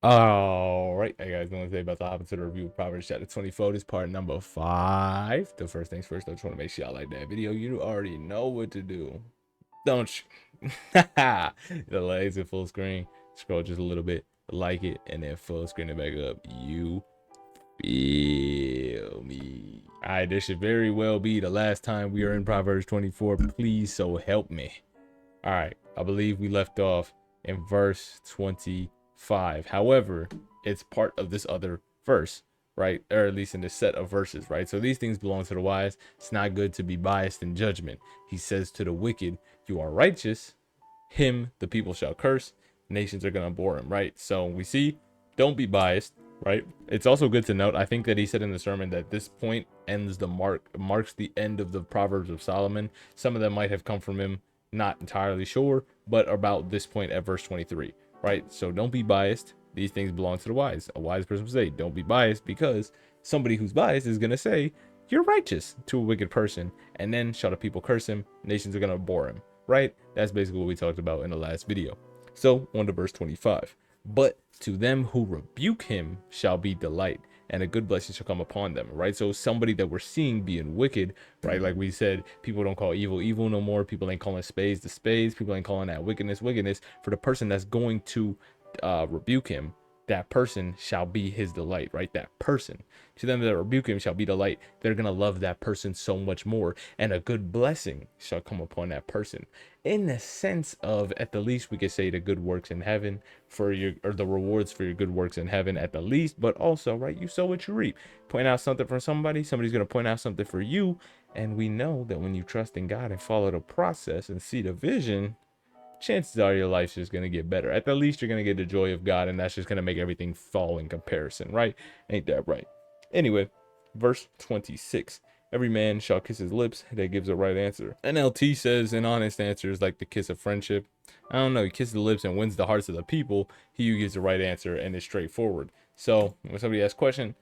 All right, hey guys, doing today about to hop into the review of Proverbs chapter 24. This part number 5. The first things first, I just want to make sure y'all like that video. You already know what to do, don't you? The legs at full screen. Scroll just a little bit, like it, and then full screen it back up. You feel me? All right, this should very well be the last time we are in Proverbs 24. Please, so help me. All right, I believe we left off in verse 25. However, it's part of this other verse, right? Or at least in this set of verses, right? So these things belong to the wise. It's not good to be biased in judgment. He says to the wicked, you are righteous. Him, the people shall curse. Nations are going to abhor him, right? So we see, don't be biased, right? It's also good to note, I think that he said in the sermon that this point marks the end of the Proverbs of Solomon. Some of them might have come from him, not entirely sure, but about this point at verse 23, right? So don't be biased. These things belong to the wise. A wise person would say, don't be biased, because somebody who's biased is going to say, you're righteous to a wicked person, and then shall the people curse him. Nations are going to abhor him, right? That's basically what we talked about in the last video. So on to verse 25. But to them who rebuke him shall be delight, and a good blessing shall come upon them, right? So somebody that we're seeing being wicked, right? Like we said, people don't call evil evil no more. People ain't calling spades the spades. People ain't calling that wickedness wickedness. For the person that's going to rebuke him, that person shall be his delight, right? That person. To them that rebuke him shall be delight. They're going to love that person so much more. And a good blessing shall come upon that person. In the sense of, at the least, we could say the good works in heaven for your, or the rewards for your good works in heaven at the least, but also, right, you sow what you reap. Point out something for somebody, somebody's going to point out something for you. And we know that when you trust in God and follow the process and see the vision, chances are your life's just going to get better. At the least, you're going to get the joy of God, and that's just going to make everything fall in comparison, right? Ain't that right? Anyway, verse 26. Every man shall kiss his lips that gives a right answer. NLT says an honest answer is like the kiss of friendship. I don't know, he kisses the lips and wins the hearts of the people. He who gives the right answer and is straightforward. So when somebody asks a question,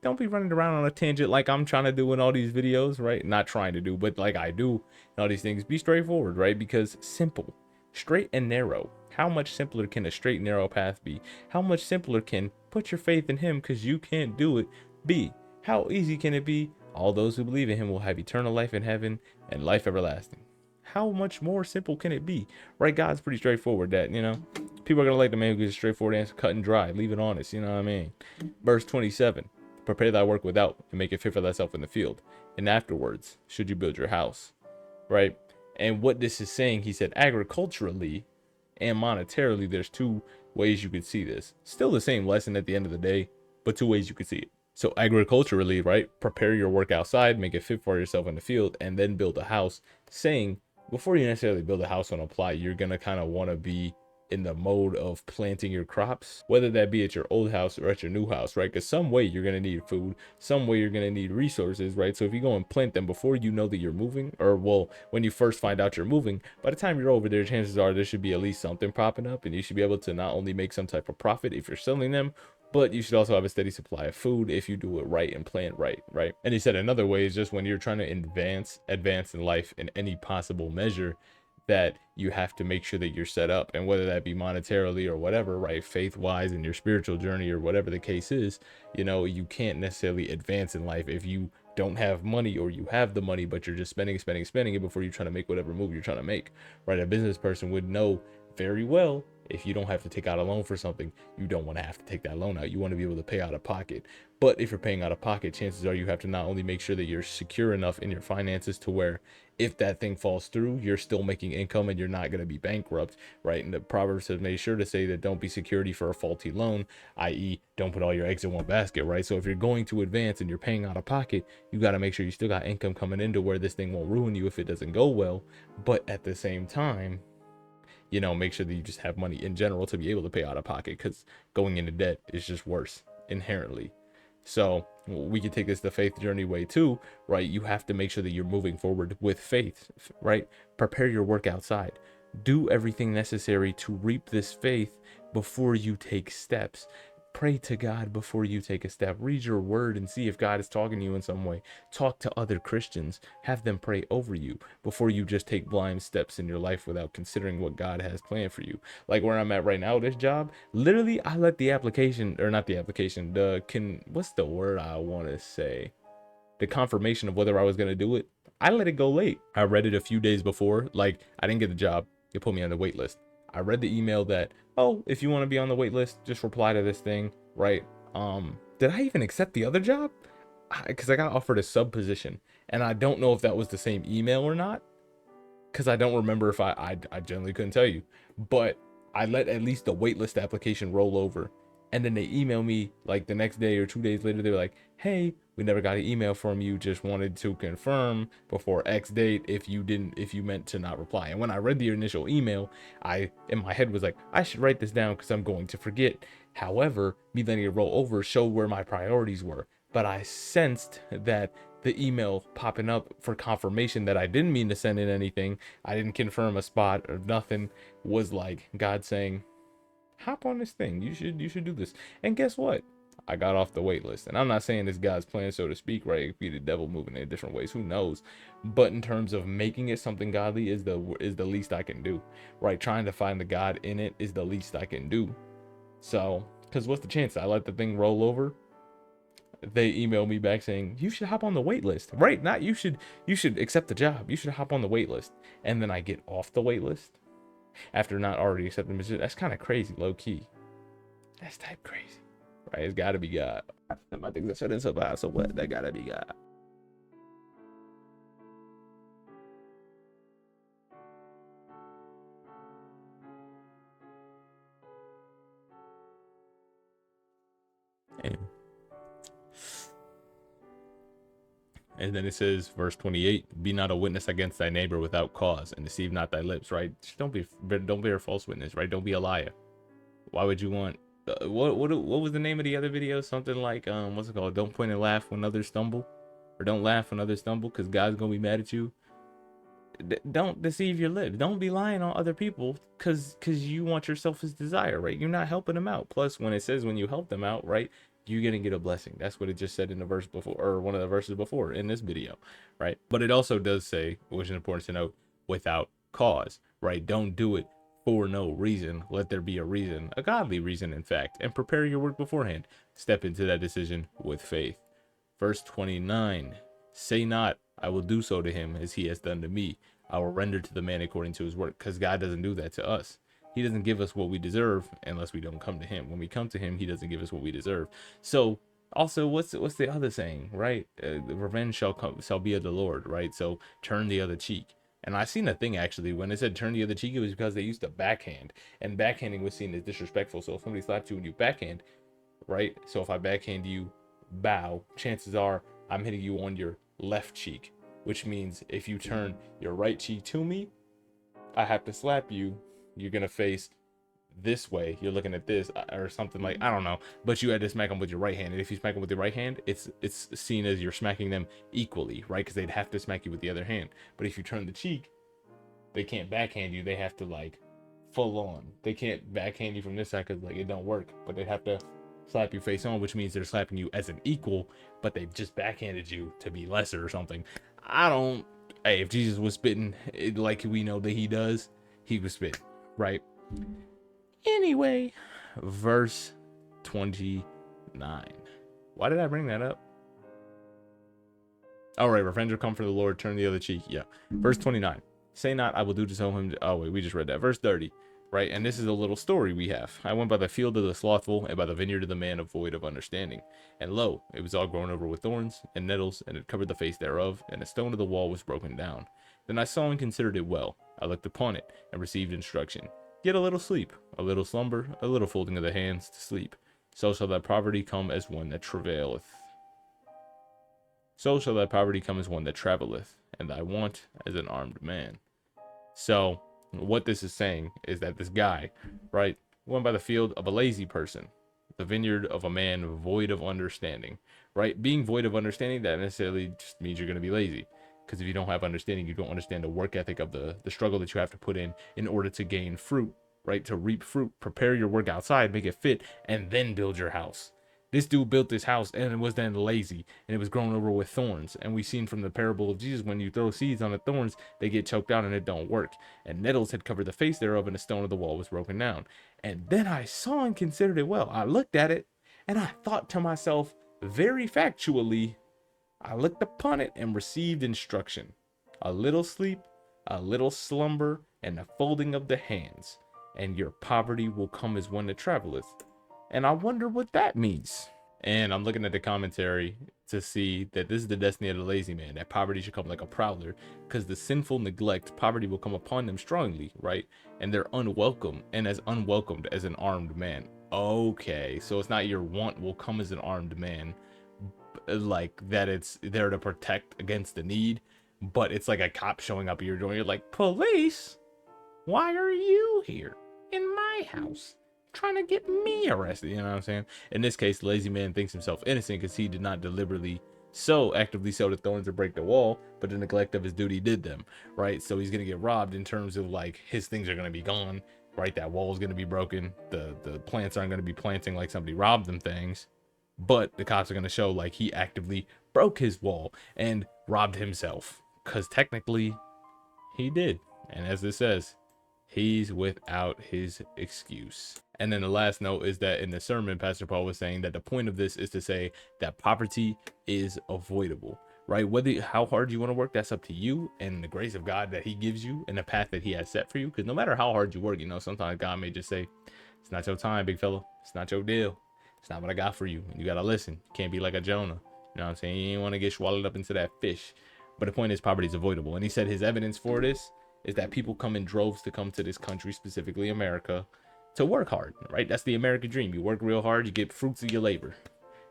don't be running around on a tangent like I'm trying to do in all these videos, right? Not trying to do, but like I do in all these things. Be straightforward, right? Because simple, straight and narrow. How much simpler can a straight, narrow path be? How much simpler can put your faith in him because you can't do it be? How easy can it be? All those who believe in him will have eternal life in heaven and life everlasting. How much more simple can it be? Right? God's pretty straightforward that, people are going to like the man who gives a straightforward answer, cut and dry, leave it honest, you know what I mean? Verse 27. Prepare thy work without, and make it fit for thyself in the field. And afterwards, should you build your house, right? And what this is saying, he said, agriculturally and monetarily, there's two ways you could see this. Still the same lesson at the end of the day, but two ways you could see it. So agriculturally, right? Prepare your work outside, make it fit for yourself in the field, and then build a house. Saying, before you necessarily build a house on a plot, you're going to kind of want to be in the mode of planting your crops, whether that be at your old house or at your new house, right? Because some way you're going to need food, some way you're going to need resources, right? So if you go and plant them before you know that you're moving, or well, when you first find out you're moving, by the time you're over there, chances are there should be at least something popping up, and you should be able to not only make some type of profit if you're selling them, but you should also have a steady supply of food if you do it right and plan right, right? And he said another way is just when you're trying to advance in life in any possible measure, that you have to make sure that you're set up, and whether that be monetarily or whatever, right, faith wise in your spiritual journey or whatever the case is, you can't necessarily advance in life if you don't have money, or you have the money but you're just spending it before you're trying to make whatever move you're trying to make, right? A business person would know very well, if you don't have to take out a loan for something, you don't want to have to take that loan out. You want to be able to pay out of pocket. But if you're paying out of pocket, chances are you have to not only make sure that you're secure enough in your finances to where if that thing falls through, you're still making income and you're not going to be bankrupt, right? And the Proverbs has made sure to say that don't be security for a faulty loan, i.e. don't put all your eggs in one basket, right? So if you're going to advance and you're paying out of pocket, you got to make sure you still got income coming into where this thing won't ruin you if it doesn't go well. But at the same time, make sure that you just have money in general to be able to pay out of pocket, because going into debt is just worse inherently. So we can take this the faith journey way too, right? You have to make sure that you're moving forward with faith, right? Prepare your work outside. Do everything necessary to reap this faith before you take steps. Pray to God before you take a step. Read your word and see if God is talking to you in some way. Talk to other Christians. Have them pray over you before you just take blind steps in your life without considering what God has planned for you. Like where I'm at right now, this job, literally, I let the application, or not the application, what's the word I want to say? The confirmation of whether I was going to do it. I let it go late. I read it a few days before. Like, I didn't get the job. It put me on the wait list. I read the email that, oh, if you want to be on the wait list, just reply to this thing, right? Did I even accept the other job? Because I got offered a sub position, and I don't know if that was the same email or not, because I don't remember if I generally couldn't tell you, but I let at least the waitlist application roll over, and then they email me like the next day or 2 days later. They were like, hey, we never got an email from you, just wanted to confirm before X date if you meant to not reply. And when I read the initial email, I in my head was like, I should write this down because I'm going to forget. However, me letting it roll over showed where my priorities were, but I sensed that the email popping up for confirmation that I didn't mean to send in anything, I didn't confirm a spot or nothing, was like God saying, hop on this thing, you should do this. And guess what? I got off the wait list. And I'm not saying this God's plan, so to speak, right? It could be the devil moving in different ways, who knows? But in terms of making it something godly is the least I can do, right? Trying to find the God in it is the least I can do. So, because what's the chance I let the thing roll over? They email me back saying, you should hop on the wait list, right? Not you should accept the job. You should hop on the wait list. And then I get off the wait list after not already accepting the position. That's kind of crazy, low key. That's type crazy, right? It's got to be God. My things are shouldn't survive, so what? That got to be God. And then it says, verse 28, be not a witness against thy neighbor without cause, and deceive not thy lips, right? Just don't be a false witness, right? Don't be a liar. Why would you want, what was the name of the other video? Something like, what's it called? Don't point and laugh when others stumble, or don't laugh when others stumble, because God's going to be mad at you. Don't deceive your lips. Don't be lying on other people because you want your selfish desire, right? You're not helping them out. Plus, when it says when you help them out, right, you're gonna get a blessing. That's what it just said in the verse before, or one of the verses before in this video, right? But it also does say, which is important to note, without cause, right? Don't do it for no reason. Let there be a reason, a godly reason, in fact, and prepare your work beforehand. Step into that decision with faith. Verse 29, say not, I will do so to him as he has done to me. I will render to the man according to his work, because God doesn't do that to us. He doesn't give us what we deserve unless we don't come to him. When we come to him, he doesn't give us what we deserve. So also, what's the other saying, right? Revenge shall be of the Lord, right? So turn the other cheek. And I seen a thing actually when it said turn the other cheek, it was because they used to backhand, and backhanding was seen as disrespectful. So if somebody slapped you and you backhand, right? So if I backhand you, bow, chances are I'm hitting you on your left cheek, which means if you turn your right cheek to me, I have to slap you. You're gonna face this way. You're looking at this or something, like, I don't know, but you had to smack them with your right hand. And if you smack them with your right hand, it's seen as you're smacking them equally, right? Because they'd have to smack you with the other hand. But if you turn the cheek, they can't backhand you. They have to like full on. They can't backhand you from this side because like it don't work. But they'd have to slap you face on, which means they're slapping you as an equal, but they've just backhanded you to be lesser or something. Hey, if Jesus was spitting like we know that he does, he was spitting, right? Anyway, verse 29. Why did I bring that up? All right, revenge will come from the Lord, turn the other cheek. Yeah. Verse 29. Say not, I will do to so him. Oh, wait, we just read that. Verse 30. Right, and this is a little story we have. I went by the field of the slothful, and by the vineyard of the man void of understanding. And lo, it was all grown over with thorns and nettles, and it covered the face thereof, and a stone of the wall was broken down. Then I saw and considered it well. I looked upon it, and received instruction. Yet a little sleep, a little slumber, a little folding of the hands to sleep. So shall thy poverty come as one that travaileth. So shall thy poverty come as one that travelleth, and thy want as an armed man. So, what this is saying is that this guy, right, went by the field of a lazy person, the vineyard of a man void of understanding, right? Being void of understanding, that necessarily just means you're going to be lazy. Because if you don't have understanding, you don't understand the work ethic of the struggle that you have to put in order to gain fruit, right? To reap fruit, prepare your work outside, make it fit, and then build your house. This dude built this house and it was then lazy and it was grown over with thorns. And we seen from the parable of Jesus, when you throw seeds on the thorns, they get choked out and it don't work. And nettles had covered the face thereof, and the stone of the wall was broken down. And then I saw and considered it well. I looked at it and I thought to myself, very factually, I looked upon it and received instruction. A little sleep, a little slumber, and the folding of the hands, and your poverty will come as one that traveleth. And I wonder what that means. And I'm looking at the commentary to see that this is the destiny of the lazy man, that poverty should come like a prowler, because the sinful neglect, poverty will come upon them strongly, right? And they're unwelcome, and as unwelcomed as an armed man. Okay, so it's not your want will come as an armed man, like that it's there to protect against the need, but it's like a cop showing up at your door. You're like, police? Why are you here in my house trying to get me arrested? You know what I'm saying? In this case, the lazy man thinks himself innocent because he did not deliberately actively sow the thorns or break the wall, but the neglect of his duty did them, right? So he's gonna get robbed in terms of like his things are gonna be gone, right? That wall is gonna be broken. The plants aren't gonna be planting like somebody robbed them things, but the cops are gonna show like he actively broke his wall and robbed himself, because technically he did. And as this says, he's without his excuse. And then the last note is that in the sermon, Pastor Paul was saying that the point of this is to say that poverty is avoidable, right? Whether how hard you want to work, that's up to you and the grace of God that he gives you and the path that he has set for you. Because no matter how hard you work, you know, sometimes God may just say, it's not your time, big fella. It's not your deal. It's not what I got for you. And you got to listen. You can't be like a Jonah. You know what I'm saying? You ain't want to get swallowed up into that fish. But the point is, poverty is avoidable. And he said his evidence for this is that people come in droves to come to this country, specifically America, to work hard, right? That's the American dream. You work real hard, you get fruits of your labor.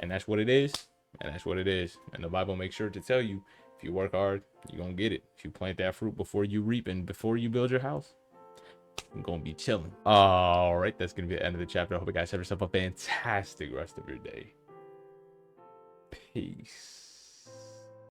And that's what it is. And that's what it is. And the Bible makes sure to tell you, if you work hard, you're going to get it. If you plant that fruit before you reap and before you build your house, I'm going to be chilling. All right, that's going to be the end of the chapter. I hope you guys have yourself a fantastic rest of your day. Peace.